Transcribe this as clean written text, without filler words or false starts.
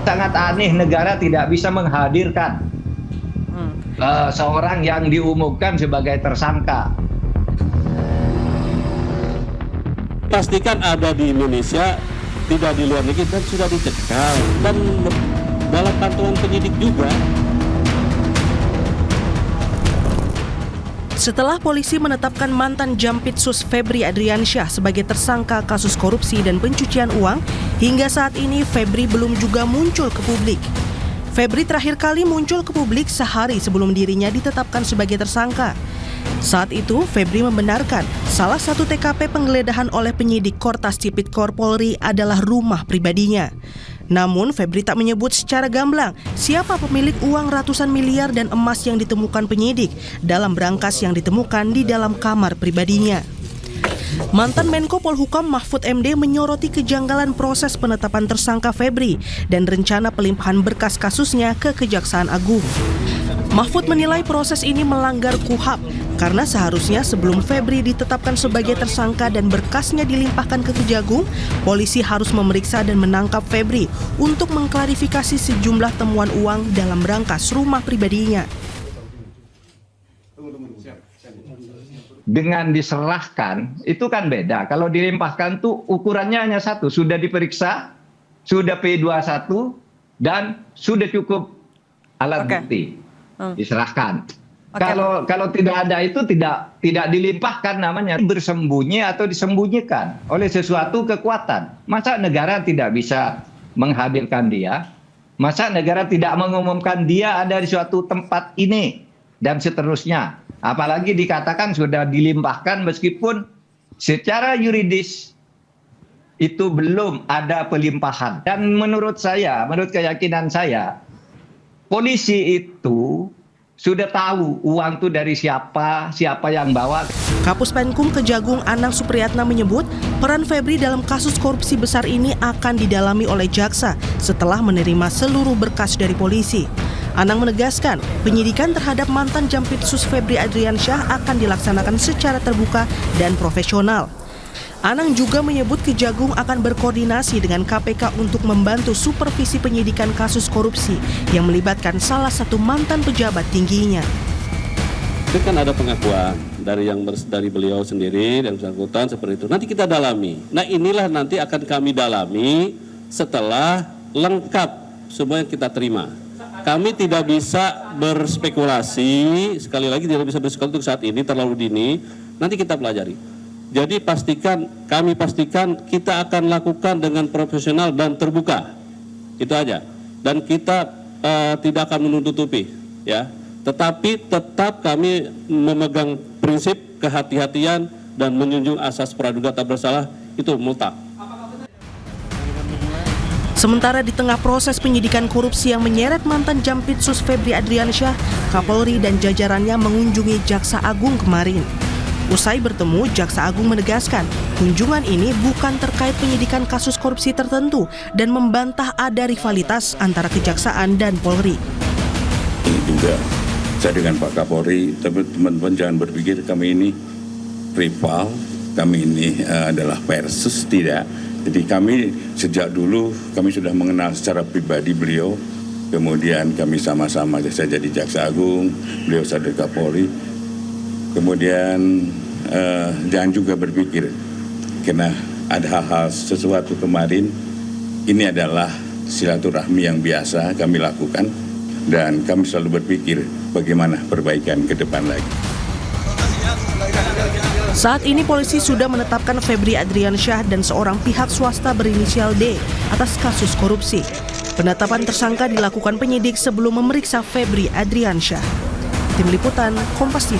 Sangat aneh negara tidak bisa menghadirkan seorang yang diumumkan sebagai tersangka. Pastikan ada di Indonesia, tidak di luar negeri, dan sudah dicekal dan dalam pantauan penyidik juga. Setelah polisi menetapkan mantan Jampitsus Febri Adriansyah sebagai tersangka kasus korupsi dan pencucian uang, hingga saat ini Febri belum juga muncul ke publik. Febri terakhir kali muncul ke publik sehari sebelum dirinya ditetapkan sebagai tersangka. Saat itu, Febri membenarkan salah satu TKP penggeledahan oleh penyidik Kortas Tipikor Polri adalah rumah pribadinya. Namun, Febri tak menyebut secara gamblang siapa pemilik uang ratusan miliar dan emas yang ditemukan penyidik dalam berangkas yang ditemukan di dalam kamar pribadinya. Mantan Menko Polhukam Mahfud MD menyoroti kejanggalan proses penetapan tersangka Febri dan rencana pelimpahan berkas kasusnya ke Kejaksaan Agung. Mahfud menilai proses ini melanggar KUHAP karena seharusnya sebelum Febri ditetapkan sebagai tersangka dan berkasnya dilimpahkan ke Kejagung, polisi harus memeriksa dan menangkap Febri untuk mengklarifikasi sejumlah temuan uang dalam berangkas rumah pribadinya. Dengan diserahkan, itu kan beda. Kalau dilimpahkan tuh ukurannya hanya satu, sudah diperiksa, sudah P21, dan sudah cukup alat bukti. Diserahkan. Kalau tidak ada itu tidak dilimpahkan, namanya bersembunyi atau disembunyikan oleh sesuatu kekuatan. Masa negara tidak bisa menghadirkan dia? Masa negara tidak mengumumkan dia ada di suatu tempat ini dan seterusnya? Apalagi dikatakan sudah dilimpahkan meskipun secara yuridis itu belum ada pelimpahan. Dan menurut saya, menurut keyakinan saya, polisi itu sudah tahu uang itu dari siapa yang bawa. Kapus Penkum Kejagung Anang Supriyatna menyebut peran Febri dalam kasus korupsi besar ini akan didalami oleh jaksa setelah menerima seluruh berkas dari polisi. Anang menegaskan penyidikan terhadap mantan Jampitsus Febri Adriansyah akan dilaksanakan secara terbuka dan profesional. Anang juga menyebut Kejagung akan berkoordinasi dengan KPK untuk membantu supervisi penyidikan kasus korupsi yang melibatkan salah satu mantan pejabat tingginya. Itu kan ada pengakuan dari beliau sendiri dan bersangkutan seperti itu. Nanti kita dalami. Nah, inilah nanti akan kami dalami setelah lengkap semua yang kita terima. Kami tidak bisa berspekulasi, sekali lagi tidak bisa berspekulasi untuk saat ini, terlalu dini, nanti kita pelajari. Jadi kami pastikan kita akan lakukan dengan profesional dan terbuka, itu aja. Dan kita tidak akan menutupi, ya. Tetapi tetap kami memegang prinsip kehati-hatian dan menjunjung asas praduga tak bersalah, itu mutlak. Sementara di tengah proses penyidikan korupsi yang menyeret mantan Jampitsus Febri Adriansyah, Kapolri dan jajarannya mengunjungi Jaksa Agung kemarin. Usai bertemu, Jaksa Agung menegaskan kunjungan ini bukan terkait penyidikan kasus korupsi tertentu dan membantah ada rivalitas antara Kejaksaan dan Polri. Ini juga saya dengan Pak Kapolri, tapi teman-teman jangan berpikir kami ini rival, kami ini adalah versus, tidak. Jadi kami sejak dulu kami sudah mengenal secara pribadi beliau, kemudian kami sama-sama, saya jadi Jaksa Agung, beliau sadar Kapolri, kemudian jangan juga berpikir karena ada hal-hal sesuatu kemarin, ini adalah silaturahmi yang biasa kami lakukan dan kami selalu berpikir bagaimana perbaikan ke depan lagi. Saat ini polisi sudah menetapkan Febri Adriansyah dan seorang pihak swasta berinisial D atas kasus korupsi. Penetapan tersangka dilakukan penyidik sebelum memeriksa Febri Adriansyah. Tim Liputan, Kompas TV.